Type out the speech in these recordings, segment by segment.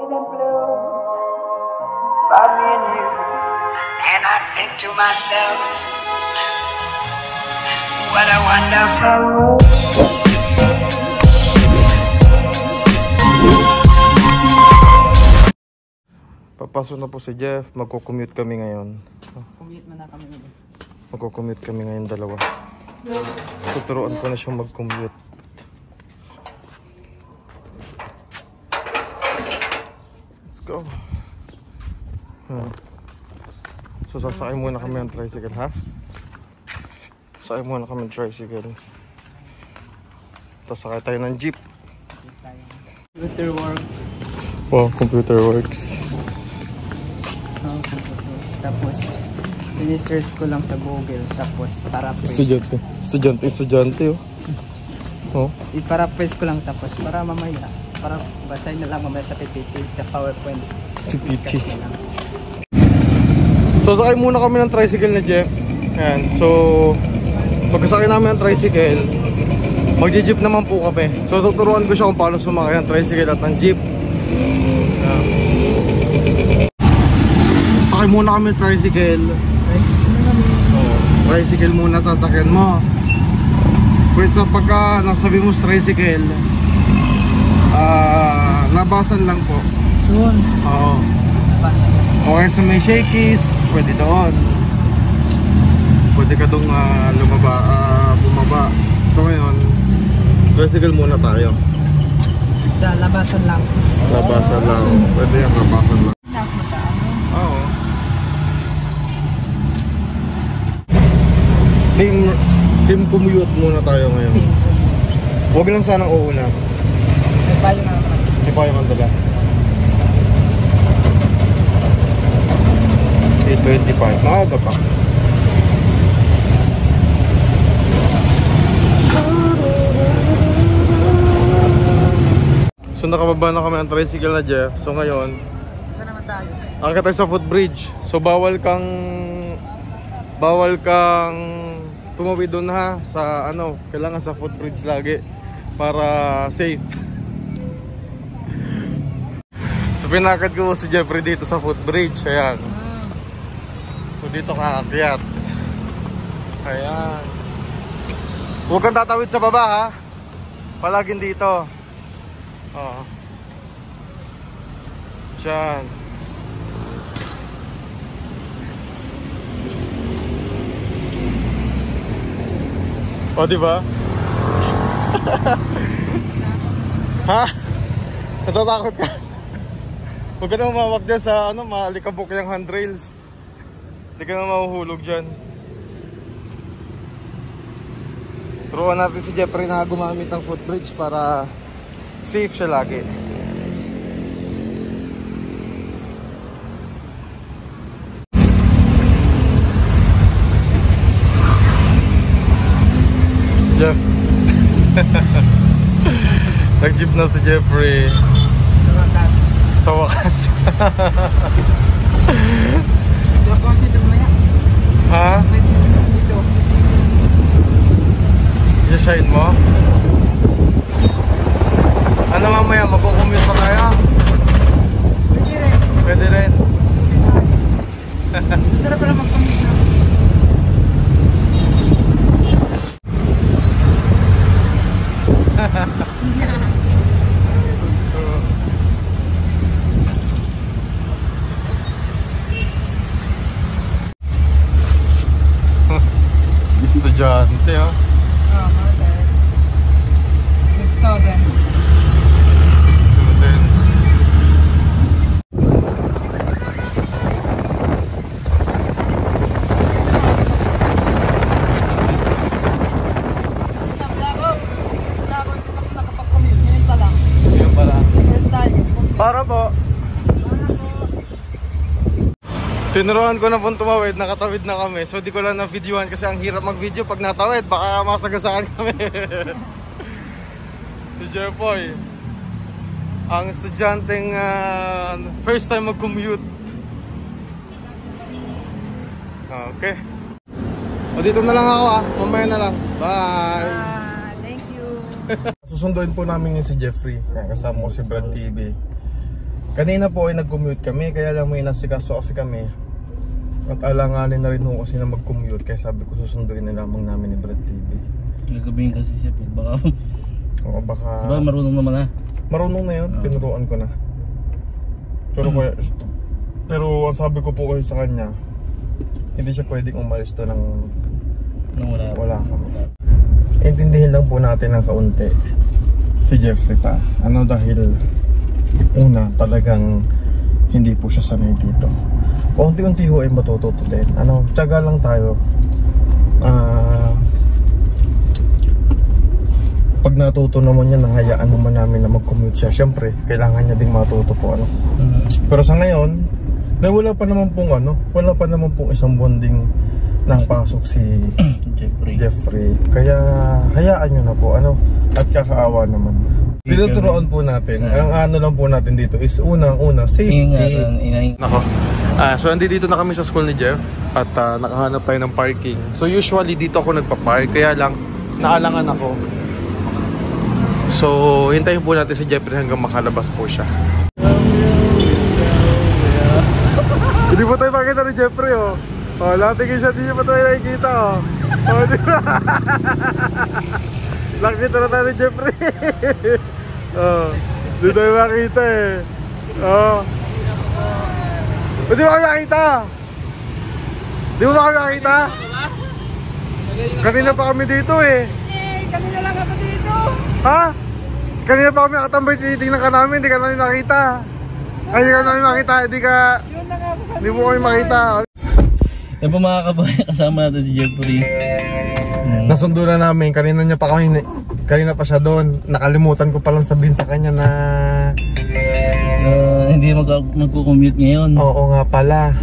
About me and you, and I think to myself, what a wonderful world. Papasok na po si Jeff, magko-commute kami ngayon. Commute man na kami ngayon. Magko-commute kami ngayon dalawa. Tuturuan ko na siyang mag-commute. Let's go. So sasakay muna kami ng tricycle, ha? Sasakay muna kami ng tricycle. Tapos sakay tayo ng jeep. Computer work. Wow, computer works. Tapos sinisearch ko lang sa Google. Tapos para-praise. Estudyante oh. Oh. Para-praise ko lang tapos para mamaya. Para basahin na lang mamaya sa PPT, sa PowerPoint. PPT. So sakay muna kami ng tricycle na Jeff. Ayan. So pagkasakay namin ng tricycle, magji-jeep naman po kami. So tuturuan ko siya kung paano sumakay ng tricycle at ng jeep. Ayan. Sakay muna kami ng tricycle. Tricycle muna sasakyan mo. Wait, sa pagka nasabi mo sa tricycle, labasan lang po. Doon. Oo. Labasan. Okay, sa may shakies, pwede doon. Pwede ka doon bumaba. So ngayon, tricycle muna tayo. Sa labasan lang. Labasan lang. Pwede yung labasan lang. Oo. Team commute muna tayo ngayon. Huwag lang sanang uuna. May payo na naman. May payo kang dala. 8:25. Maaga pa. So nakababa na kami ng tricycle na Jeff. So ngayon, saan naman tayo? akit tayo sa footbridge. So bawal kang tumawid doon ha sa kailangan sa footbridge lagi para safe. So pinakit ko si Jeffrey dito sa footbridge. Ayan. So dito ka aakyat. Ayan. Huwag kang tatawid sa baba ha. Palaging dito. Oo. Diyan. O, diba? Ha? Natatakot ka? Huwag ka na umawak dyan sa malikabok yung handrails. Hindi ka na mahuhulog dyan. Turuan natin si Jeffrey na gumamit ng footbridge para safe siya lagi. Jeff. Nag-jeep na si Jeffrey. Sa wakas. Ha? I-shine mo? Ano mamaya? Magkukumute pa tayo? Pwede rin. Sarap pala mag-commute na. Estudyante ha? Good student. Para po. Tinuruan ko na pong tumawid, nakatawid na kami. So di ko lang na-videoan kasi ang hirap mag-video pag natawid. Baka masagasaan kami. Si Jeffoy, ang estudyanteng first time mag-commute. Okay. O dito na lang ako mamaya na lang. Bye! Thank you! Susunduin po namin yun si Jeffrey. Kasama ko si Brad TV. Kanina po ay nag-commute kami, kaya lang may nasikaso kasi kami. At alanganin na rin ho kasi na mag-commute, kaya sabi ko susunduin na lamang namin ni Brad TV. Gagabihin kasi siya po, baka... Oo, baka... Diba marunong naman na? Marunong na yun, tinuruan ko na. Pero ang sabi ko po kasi sa kanya, hindi siya pwedeng umalis doon ng Nung wala kami. Intindihin lang po natin ng kaunti si Jeffrey pa. Ano dahil una talagang hindi po siya sanay dito. Paunti-unti ho ay matututo din. Tiyaga lang tayo. Pag natuto naman niya, nahayaan naman namin na mag-commute siya. Siyempre, kailangan niya ding matuto po Pero sa ngayon, dahil wala pa naman pong isang buwan ding napasok si Jeffrey. Kaya hayaan nyo na po at kakaawa naman. Tinuturoan po natin. Ang lang po natin dito is unang-una safety. Nako. So dito na kami sa school ni Jeff at nakahanap tayo ng parking. So usually dito ako nagpa-park, kaya lang naalangan ako. So hintayin po natin si Jeffrey hanggang makalabas po siya. Hindi po tayo makita ni Jeffrey latingin siya, hindi pa tayo nakikita di ba? Nakita na tayo ni Jeffrey. Hindi tayo makita Hindi mo kami nakita. Hindi mo kami nakita. Kanina pa kami dito Kanina lang ako dito. Ha? Kanina pa kami nakatambay, tinitingnan ka namin, hindi ka namin nakita. Hindi ka namin makita, hindi mo kami makita. Yan po mga kabayan, kasama natin si Jeffrey. Nasundo na namin, kanina pa siya doon. Nakalimutan ko palang sabihin sa kanya na hindi magko-commute ngayon. Oo nga pala.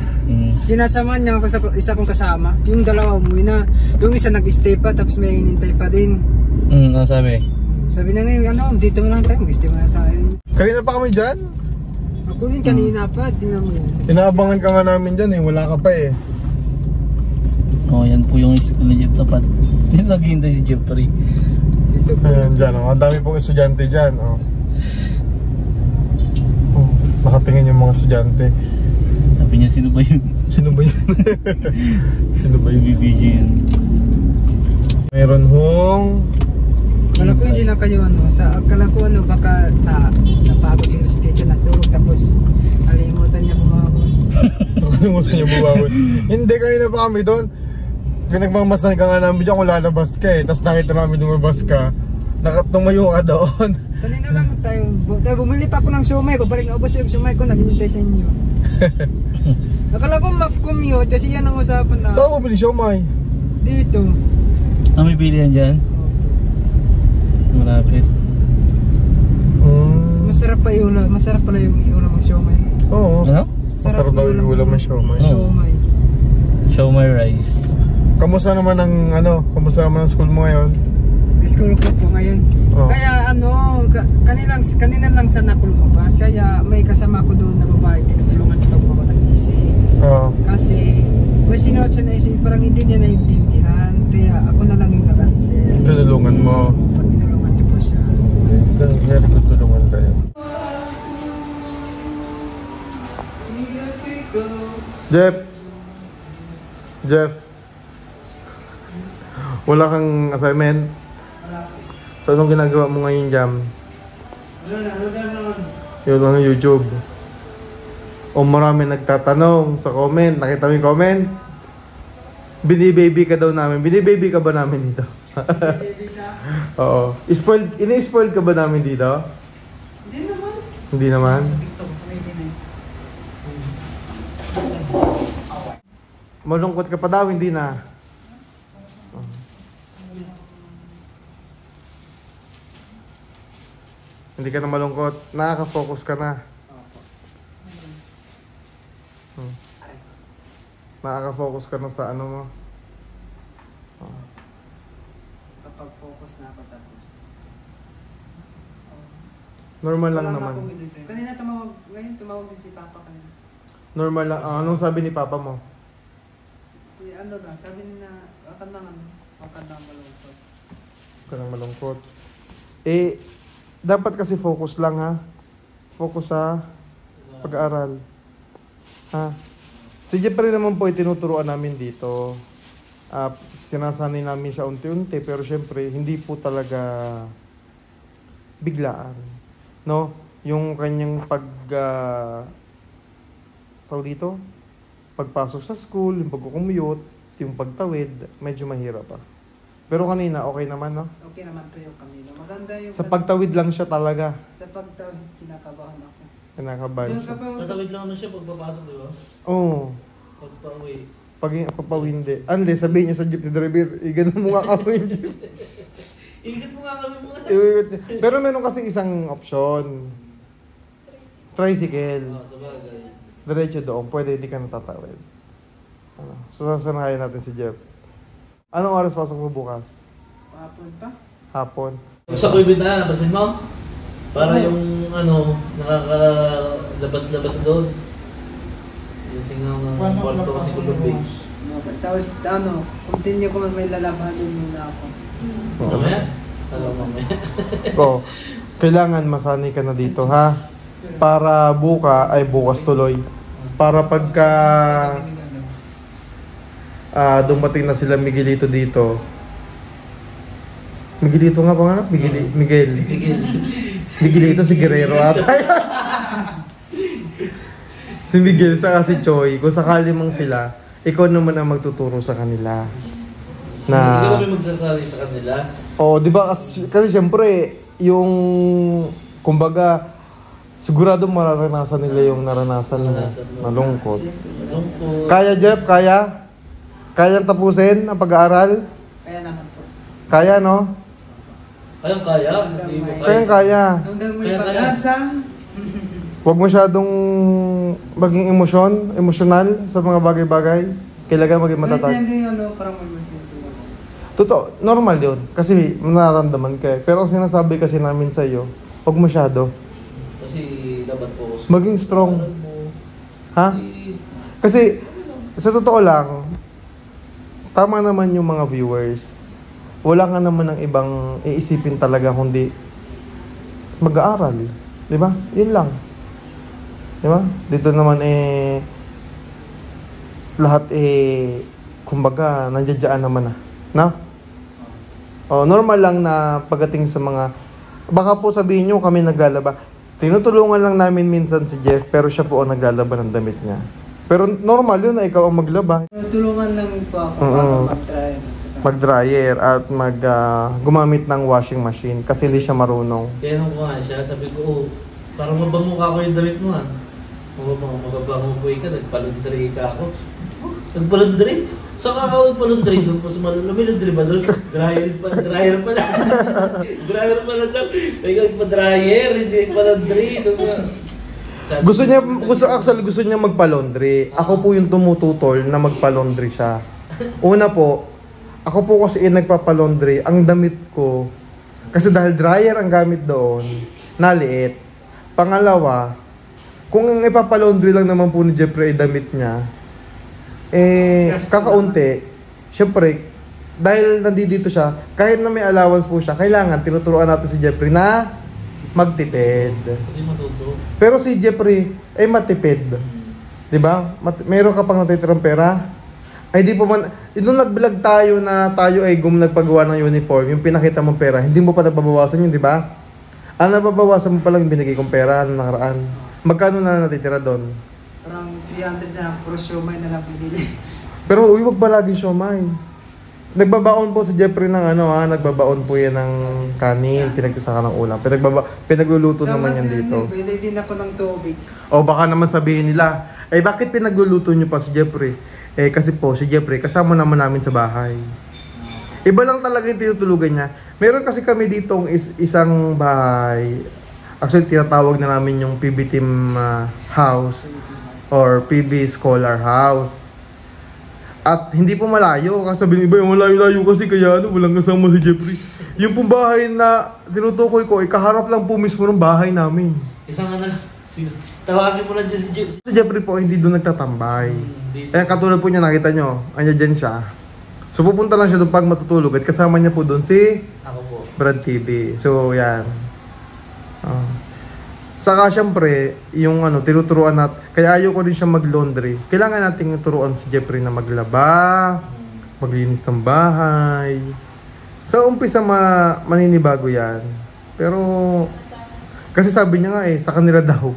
Sinasamahan niya ako sa isa kong kasama. Yung dalawa umuwi na. Yung isa nag-stay pa, tapos may hinintay pa din. Ano sabi? Sabi na ngayon, dito mo lang tayo, mag-stay mo na tayo. Kanina pa kami dyan? Ako din kanina pa, di na mo. Inaabangan ka nga namin dyan wala ka pa Yan po yung school ni Jeff tapat. Dito naghihintay si Jeffrey. Dito po. Ayan dyan, ang dami pong estudyante dyan nakatingin yung mga estudyante. Sabi niya, sino ba yun? Sino ba yun? Sino ba yun? Bibigyan. Meron hong... Akala ko hindi na kayo akala ko baka napagod siguro si Tito natulog tapos nalimutan niya bumabon. Nakalimutan niya bumabon. Hindi, kanina pa kami doon. Pinagmamasdan ka nga namin dyan kung lalabas ka tapos nakita namin lumabas ka. Tumayo ka doon. Kanina lang tayo bumili pa ako ng siomay ko, balik na ubos yung siomay ko, naghihintay sa inyo. Akala ko mag-commute kasi yan ang usapan na. Saan mo bili siomay? Dito. May bilihan dyan? Malapit. Masarap pala yung iulam ng siomay. Oo. Masarap daw yung ulam ng siomay. Siomay rice. Kamusta naman ang school mo ngayon? School ko po ngayon. Kaya kanina lang sana ako lumabas. Kaya may kasama ko doon na babae, tinutulungan ko ako nag-isip. Kasi may sinuot siya na isip, parang hindi niya naintindihan. Kaya ako na lang yung nag-answer. Tinulungan mo? Tinulungan ko po siya. Very good, tulungan kayo. Jeff, wala kang assignment? So anong ginagawa mo ngayon, Jam? Yun lang yung YouTube. Marami nagtatanong sa comment. Nakita mo yung comment? Binibaby ka daw namin. Binibaby ka ba namin dito? Baby siya? Oo. Ini-spoil ka ba namin dito? Hindi naman. Hindi naman? Malungkot ka pa daw, hindi na. Hindi ka na malungkot. Nakaka-focus ka na. Nakaka-focus ka na sa ano mo. Kapag focus na ako tapos. Normal lang naman. Kanina tumawag din si Papa kanina. Normal lang. Anong sabi ni Papa mo? Sabi na wag ka na malungkot. Wag ka nang malungkot. Dapat kasi focus lang ha. Focus sa Pag-aaral. Ha? Si Jeffrey naman po ay tinuturuan namin dito. Sinasanay namin siya unti-unti, pero syempre, hindi po talaga biglaan. No? Yung kanyang tawag dito, pagpasok sa school, yung pag-commute, yung pagtawid, medyo mahirap pa. Pero kanina, okay naman, no? Okay naman po yung kanina. Maganda yung... Sa pagtawid lang siya talaga. Sa pagtawid, kinakabahan ako. Kinakabahan siya. Tatawid lang ano siya pagpapasok, di ba? Oo. Pagpa-uwi. Pag hindi. Hindi, sabihin niya sa jeep ni driver, ganun mo nga kami yung jeep. Ikot mo nga kami muna. Pero meron kasi isang option. Tricycle. Sa bagay. Diretso doon, pwede hindi ka natatawid. So sasanayan natin si Jeff. Anong oras pasok mo bukas? Hapon pa? Hapon. Sa kuibit na, napansin mo? Para yung nakakalabas-labas doon. Yung singaw ng kwarto kasi kulubig. Tapos continue ko may lalabahan muna ako. Mamaya? Alam mo mamaya. Kailangan masanay ka na dito, ha? Para bukas tuloy. Para pagka dumating na sila Miguelito dito. Miguelito nga pangalan? Miguel. Miguelito si Guerrero ata. Si Miguel saka si Choi, kung sakali mang sila, ikaw naman ang magtuturo sa kanila. Hindi ka kami magsasali sa kanila. Oo, di ba? Kasi siyempre, yung kumbaga, sigurado mararanasan nila yung naranasan mo. Malungkot. Kaya, Jeff? Kaya? Kaya tapusin ang pag-aaral? Kaya naman po. Kaya, no? Kaya? Hindi mo kaya. Kaya. Hanggang may pag-asa. Huwag masyadong maging emosyonal sa mga bagay-bagay. Kailangan maging matatag. Hindi parang mag-masyadong. Totoo, normal yun. Kasi nararamdaman ka. Pero ang sinasabi kasi namin sa iyo, huwag masyado. Kasi dapat po. Maging strong. Ha? Kasi sa totoo lang, tama naman yung mga viewers. Wala nga naman ng ibang iisipin talaga kundi mag-aaral. Di ba? Yun lang. Di ba? Dito naman lahat kumbaga, nandiyadyaan naman na. No? Normal lang na pagdating sa mga, baka po sabihin nyo kami naglalaba. Tinutulungan lang namin minsan si Jeff, pero siya po ang naglalaba ng damit niya. Pero normal yun na ikaw ang maglaba. Tulungan lang po ako mag-dryer at gumamit ng washing machine kasi hindi siya marunong. Kaya nung ko nga siya, sabi ko, parang mabamukha ko yung damit mo ah. Mababango ka, nagpalundry ka ako. Nagpalundry? Saan ka ako nagpalundry? Doon po sa malula. May laundry ba doon? Dryer pala. Dryer pala daw. May nagpa-dryer, hindi nagpalundry. Gusto niya magpa-laundry. Ako po yung tumututol na magpa-laundry siya. Una po, ako po kasi nagpapa-laundry. Ang damit ko, kasi dahil dryer ang gamit doon, naliit. Pangalawa, kung ipapa-laundry lang naman po ni Jeffrey ay damit niya, kakaunti. Siyempre, dahil nandito siya, kahit na may allowance po siya, kailangan tinuturuan natin si Jeffrey na magtipid. Hindi matuto. Pero si Jeffrey ay matipid. 'Di ba? Meron ka pang natitirang pera? Ay di pa man, nung nag-vlog tayo na tayo ay nagpagawa ng uniform, yung pinakita mong pera, hindi mo pa nababawasan yun, di ba? Ang nababawasan mo pa lang binigay kong pera nung nakaraan. Magkano na natitira doon? Parang 300 na, puro siomay na lang pinili. Pero wag ba laging siomay? Nagbabaon po si Jeffrey ng nagbabaon po yan ng kanin, pinagsasakan ng ulam. Pinagluluto naman yan dito. Pwede din ako ng tubig. O baka naman sabihin nila, bakit pinagluluto nyo pa si Jeffrey? Kasi po si Jeffrey, kasama naman namin sa bahay. Iba lang talaga yung tinutulugan niya. Meron kasi kami ditong isang bahay. Actually, tinatawag na namin yung PB Team House or PB Scholar House. At hindi po malayo. Kasi sabihin iba, yung malayo-layo kasi kaya walang kasama si Jeffrey. Yung pong bahay na tinutukoy ko, kaharap lang po mismo ng bahay namin. Isang lang. Tawagin mo lang dyan si Jeff. Si Jeffrey po hindi doon nagtatambay. Katulad po niya, nakita nyo, andyan dyan siya. So pupunta lang siya doon pag matutulog at kasama niya po doon si Ako po. Brad TV. So yan. Saka syempre, yung tinuturuan natin, kaya ayaw ko rin siya mag-laundry. Kailangan nating turuan si Jeffrey na maglaba, maglinis ng bahay. Sa umpisa maninibago yan. Pero, kasi sabi niya nga sa kanila daw,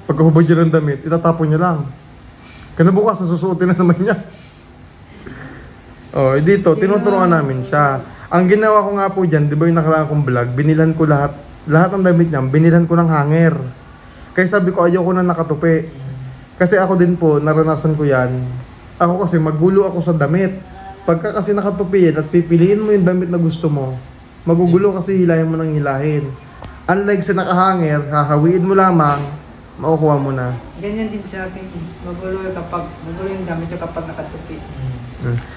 pagkahubad niya ng damit, itatapon niya lang. Kanabukas, nasusuotin na naman niya. Dito, tinuturuan namin siya. Ang ginawa ko nga po dyan, di ba yung nakaraan kong vlog, binilan ko lahat ng damit niya, binilan ko ng hanger. Kaya sabi ko, ayaw ko na nakatupi. Kasi ako din po, naranasan ko yan. Ako kasi, magulo ako sa damit. Pagka kasi nakatupi yan at pipiliin mo yung damit na gusto mo, magugulo kasi hilahin mo ng hilahin. Unlike sa nakahanger, hahawiin mo lamang, makukuha mo na. Ganyan din sa akin. Magulo yung damit ko kapag nakatupi.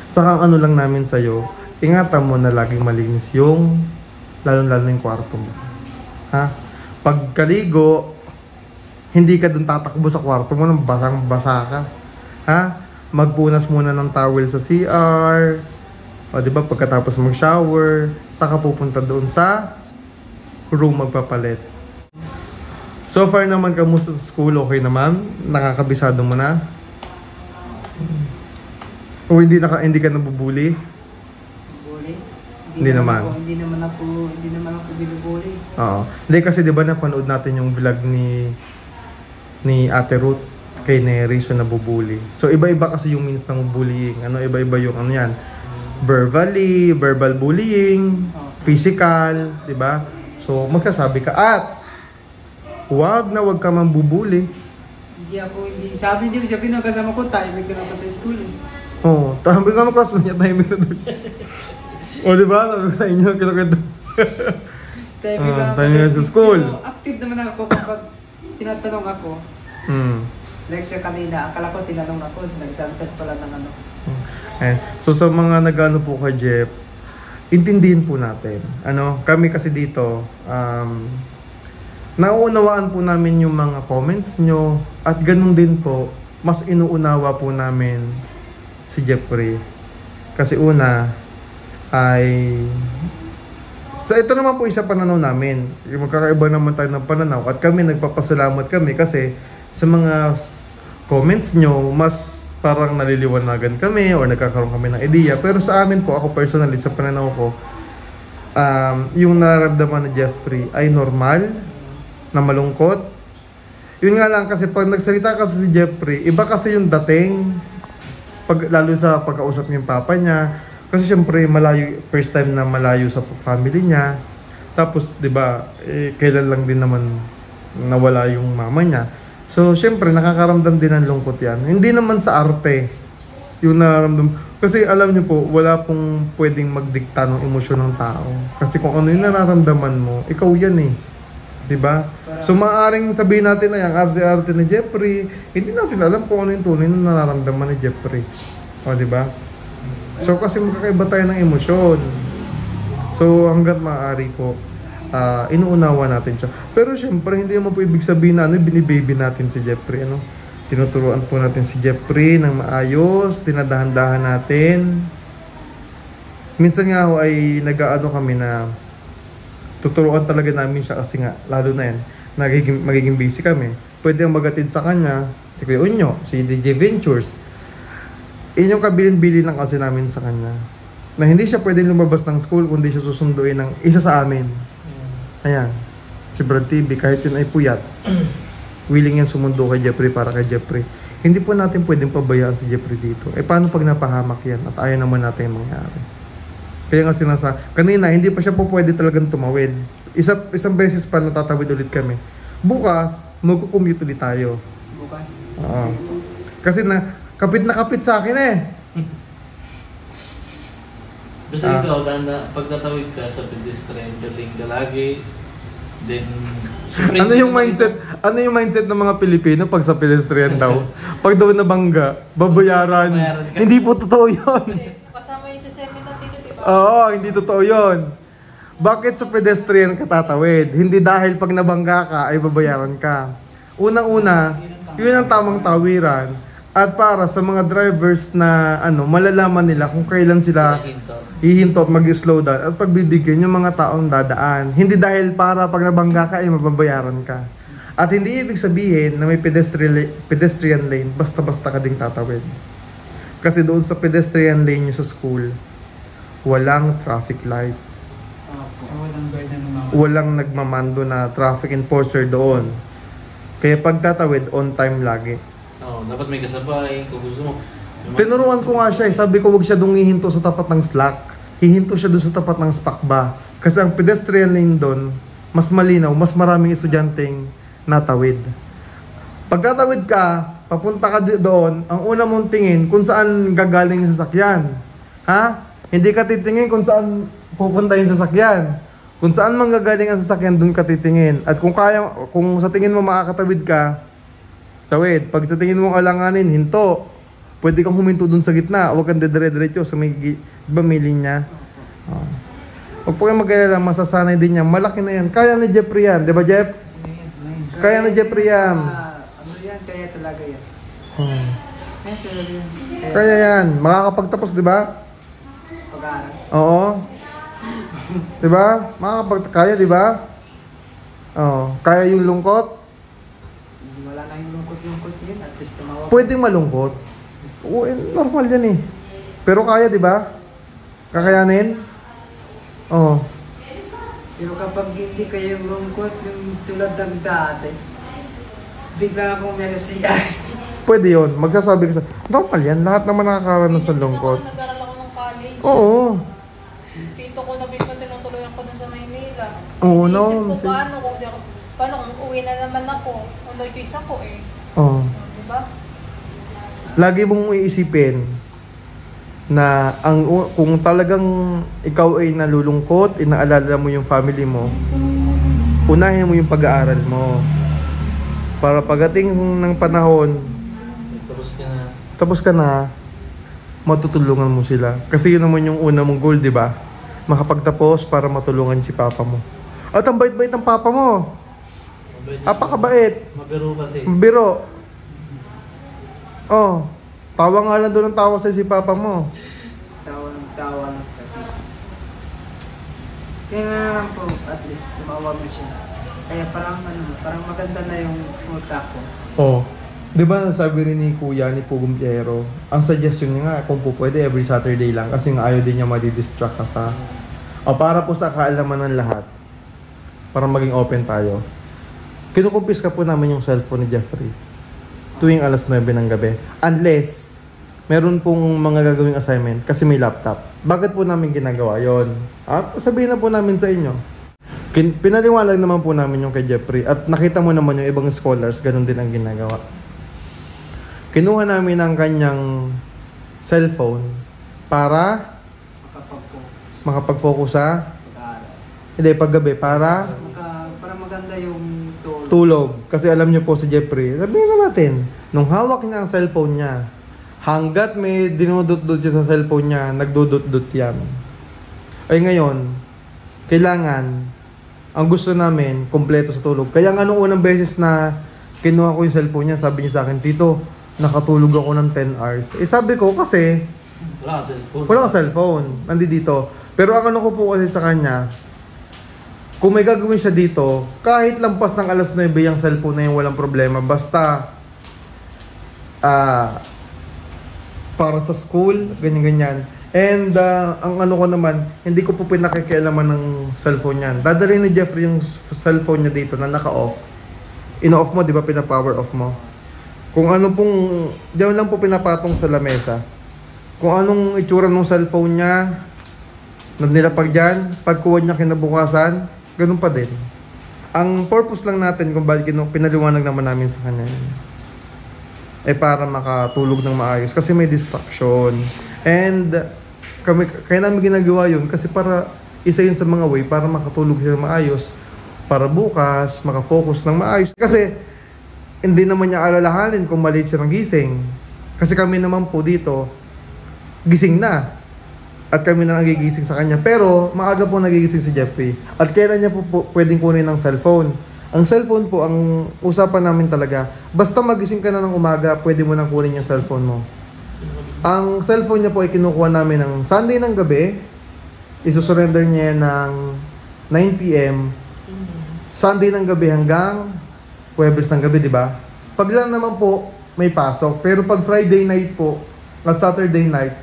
Saka ang lang namin sa'yo, ingatan mo na laging malinis yung lalo-lalo yung kwarto mo. Ha? Pagkaligo, hindi ka dun tatakbo sa kwarto mo nang basang-basa ka. Ha? Magpunas muna ng towel sa CR. O di ba pagkatapos mag-shower, saka pupunta doon sa room magpapalit. So far naman kamusta sa school, okay naman? Nakakabisado mo na? O hindi ka nabubuli? Bully? Hindi naman. Hindi naman ako binubuli. Oo. Hindi kasi 'di ba napanood natin yung vlog ni Ate Ruth kay Neri siya nabubuli. So iba-iba kasi yung means ng bullying. Iba-iba yung yan. Verbal bullying, physical, 'di ba? So magsasabi ka at wag ka mambubuli. Hindi. Sabi ng kasama ko, timing ko na ako sa school eh. Oo, sabi ko naman classmate niya, timing na doon. O diba, sabi ko sa inyo, kinakita. Timing na sa school. Pero active naman ako kapag tinatanong ako. Like sa kanina, akala ko tinanong ako, nagdagdag pala ng So sa mga nag-ano po kay Jeff, intindihin po natin. Kami kasi dito, nauunawaan po namin yung mga comments nyo at ganun din po, mas inuunawa po namin si Jeffrey. Kasi una ay ito naman po isa pananaw namin. Magkakaiba naman tayo ng pananaw at kami nagpapasalamat kami kasi sa mga comments nyo mas parang naliliwanagan kami or nagkakaroon kami ng ideya. Pero sa amin po, ako personally sa pananaw ko, yung nararamdaman ni Jeffrey ay normal, na malungkot. Yun nga lang kasi pag nagsalita kasi si Jeffrey, iba kasi yung dating lalo sa pagkausap niya yung papa niya. Kasi syempre malayo, first time na malayo sa family niya. Tapos 'di ba, kailan lang din naman nawala yung mama niya. So syempre nakakaramdam din ng lungkot 'yan. Hindi naman sa arte yung nararamdam. Kasi alam niyo po, wala pong pwedeng magdikta ng emosyon ng tao. Kasi kung ano yung nararamdaman mo, ikaw yan eh. 'Di ba? So maaaring sabihin natin na yung arte-arte ni Jeffrey, hindi natin alam kung ano yung tunay na nararamdaman ni Jeffrey. O, 'di ba? So kasi magkakaiba tayo ng emosyon. So hangga't maaari po, inuunawa natin siya. Pero syempre hindi naman po ibig sabihin na binibaby natin si Jeffrey, Tinuturuan po natin si Jeffrey ng maayos, dinadahan-dahan natin. Minsan nga ho ay nag-aano kami na tuturuan talaga namin siya kasi nga, lalo na yan, magiging busy kami. Pwede ang magatid sa kanya, si Kuya Unyo, si DJ Ventures. Inyong kabilin-bilin lang kasi namin sa kanya. Na hindi siya pwede lumabas ng school kundi siya susunduin ng isa sa amin. Ayan, si Brad TV, kahit yun ay puyat, willing yan sumundo kay Jeffrey para kay Jeffrey. Hindi po natin pwedeng pabayaan si Jeffrey dito. Paano pag napahamak yan at ayaw naman natin mangyari? Kaya nga kanina hindi pa siya po pwede talagang tumawid. Isang beses pa natatawid ulit kami. Bukas, magkukommute ulit tayo. Bukas? Oo. Kasi kapit sa akin eh. Basta ikaw, pag natawid ka sa pedestrian, galing ka lagi. Then, Ano yung mindset ng mga Pilipino pag sa pedestrian daw? Pag daw nabangga, babayaran. Hindi po totoo yun. Kasama yung sa seminar dito, di ba? Oo, hindi totoo yun. Bakit sa pedestrian ka tatawid? Hindi dahil pag nabangga ka ay babayaran ka. Unang-una, yun ang tamang tawiran. At para sa mga drivers na malalaman nila kung kailan sila hihinto at mag-slow down at pagbibigyan yung mga taong dadaan. Hindi dahil para pag nabangga ka ay mababayaran ka. At hindi ibig sabihin na may pedestrian lane, basta-basta ka ding tatawid. Kasi doon sa pedestrian lane nyo sa school, walang traffic light. Walang nagmamando na traffic enforcer doon. Kaya pag tatawid, on time lagi. Dapat may kasabay kung gusto mo. Tinuruan ko nga siya sabi ko wag siya doon hihinto sa tapat ng slack. Hihinto siya doon sa tapat ng spakba. Kasi ang pedestrian lane doon, mas malinaw, mas maraming estudyanteng natawid. Pag tatawid ka, papunta ka doon, ang una mong tingin kung saan gagaling yung sasakyan. Ha? Hindi ka titingin kung saan pupunta yung sasakyan. Kung saan manggagaling ang sasakyan, doon ka titingin. At kung sa tingin mo makakatawid ka, tawid. Pag sa tingin mo alanganin, hinto. Pwede kang huminto doon sa gitna. Huwag kang dedire-diretso sa may linya. Huwag po kayong mag-alala, masasanay din niya. Malaki na yan. Kaya ni Jeffrey yan. Di ba, Jeff? Kaya ni Jeffrey yan. Ano yan? Kaya talaga yan. Kaya talaga yan. Kaya yan. Makakapagtapos, di ba? Pag-aaral. Oo. Di ba? Kaya, di ba? Oo. Kaya yung lungkot? Wala na yung lungkot-lungkot yun. At least tumawag. Pwedeng malungkot. Oo, normal yan eh. Pero kaya, di ba? Kakayanin? Oo. Pero kapag hindi kayo lungkot, yung tulad ng dati, bigla akong mesasiyan. Pwede yun. Magsasabi ka sa... Normal yan. Lahat naman nakakaranas ng lungkot. Nag-aral ako ng college. Oo. Tito ko na mismo tinutuloyan ko dun sa Maynila. Oo, no. Iisip ko paano kung uwi na naman ako. Ano choice ako eh. Oo. Diba? Lagi mong iisipin na kung talagang ikaw ay nalulungkot, inaalala mo yung family mo, unahin mo yung pag-aaral mo. Para pagdating ng panahon, tapos ka na, matutulungan mo sila. Kasi yun naman yung una mong goal, di ba? Makapagtapos para matulungan si papa mo. At ang bait-bait ng papa mo. Apakabait. Mabiro pati. Mabiro. Oh, tawa nga lang doon ang tawa sa si papa mo. Tawa ng tapos. Kaya na lang po, at least tumawag na siya. Kaya parang maganda na yung utak ko. Oh, di ba sabi rin ni Kuya, ni Pugong Piero, ang suggestion niya nga, kung po pwede, every Saturday lang. Kasi nga ayaw din niya madidistract ka sa... O para po sa kaalaman ng lahat, para maging open tayo. Kinukumpis ka po namin yung cellphone ni Jeffrey tuwing alas 9 ng gabi. Unless, meron pong mga gagawing assignment kasi may laptop. Bakit po namin ginagawa yon? Sabihin na po namin sa inyo. Pinaliwanag naman po namin yung kay Jeffrey at nakita mo naman yung ibang scholars, ganun din ang ginagawa. Kinuha namin ang kanyang cellphone para makapag-focus sa paggabi para maganda yung tulog. Kasi alam niyo po si Jeffrey, sabihin na natin, nung hawak niya ang cellphone niya, hanggat may dinudot-dot siya sa cellphone niya, nagdudot-dot yan. Ay ngayon, kailangan, ang gusto namin, kompleto sa tulog. Kaya nga nung unang beses na kinuha ko yung cellphone niya, sabi niya sa akin, Tito, nakatulog ako ng 10 hours. Sabi ko kasi, wala ka cellphone. Wala ka cellphone. Nandito. Pero ang ano ko po kasi sa kanya, kung may gagawin siya dito, kahit lampas ng alas 9 yung cellphone na yung walang problema. Basta, para sa school, ganyan-ganyan. And, ang ano ko naman, hindi ko po pinakikialaman ng cellphone niyan. Dadalhin ni Jeffrey yung cellphone niya dito na naka-off. Ino-off mo, di ba? Pina-power off mo. Kung ano pong, diyan lang po pinapatong sa lamesa. Kung anong itsura ng cellphone niya, nilapag dyan, pagkuha niya kinabukasan, ganun pa din. Ang purpose lang natin kung bakit pinaliwanag naman namin sa kanya para makatulog ng maayos kasi may distraction. And kaya namin ginagawa yun kasi para isa yun sa mga way para makatulog siya ng maayos, para bukas makafocus ng maayos. Kasi hindi naman niya alalahanin kung maliit siya ng gising. Kasi kami naman po dito gising na. At kami na nagigising sa kanya. Pero, maaga po nagigising si Jeffrey. At kailan niya po pwedeng kunin ng cellphone. Ang cellphone po, ang usapan namin talaga, basta magising ka na ng umaga, pwede mo nang kunin yung cellphone mo. Ang cellphone niya po ay kinukuha namin ng Sunday ng gabi. Isusurrender niya ng 9 PM. Sunday ng gabi hanggang Huwebes ng gabi, di ba? Pag lang naman po, may pasok. Pero pag Friday night po, at Saturday night,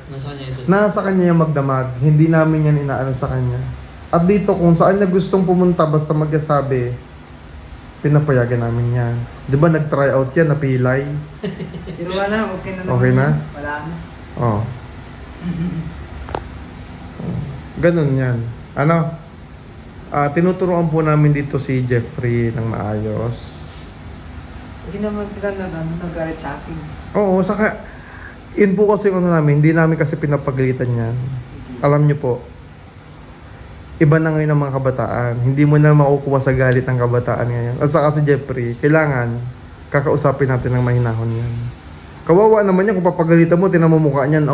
nasa kanya yung magdamag. Hindi namin yan inaano sa kanya. At dito, kung saan niya gustong pumunta, basta magsasabi, pinapayagan namin yan. Di ba nag-try out yan, napilay? Pero wala, okay na naman. Okay na? Wala na. Oo. Ganun yan. Ano? Tinuturuan po namin dito si Jeffrey ng maayos. Hindi naman sila nag-galit sa akin. Oo, saka yun po kasi yung ano namin, hindi namin kasi pinapagalitan yan. Alam nyo po, iba na ngayon ang mga kabataan. Hindi mo na makukuha sa galit ng kabataan ngayon. At saka si Jeffrey, kailangan kakausapin natin ng mahinahon yan. Kawawa naman yan kung papagalitan mo, tinamumukha niyan,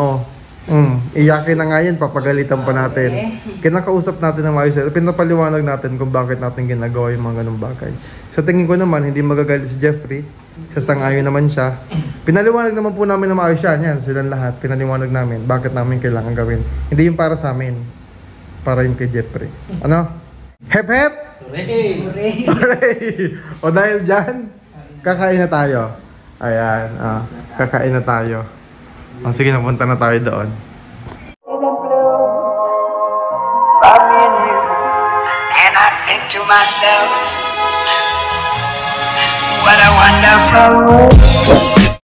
iyakin na nga yan, papagalitan pa natin. Kinakausap natin ng maayos. Pinapaliwanag natin kung bakit natin ginagawa yung mga ganung bagay. Sa tingin ko naman, hindi magagalit si Jeffrey. Sasangayon naman siya. Pinaliwanag naman po namin na maayos siya. Yan, silang lahat. Pinaliwanag namin bakit namin kailangan gawin. Hindi yung para sa amin. Para yung kay Jeffrey. Ano? Hep hep! Hooray! Hooray! O dahil dyan, kakain na tayo. Ayan, kakain na tayo. Sige, napunta na tayo doon. But me and you, and I think to myself, what a wonderful world.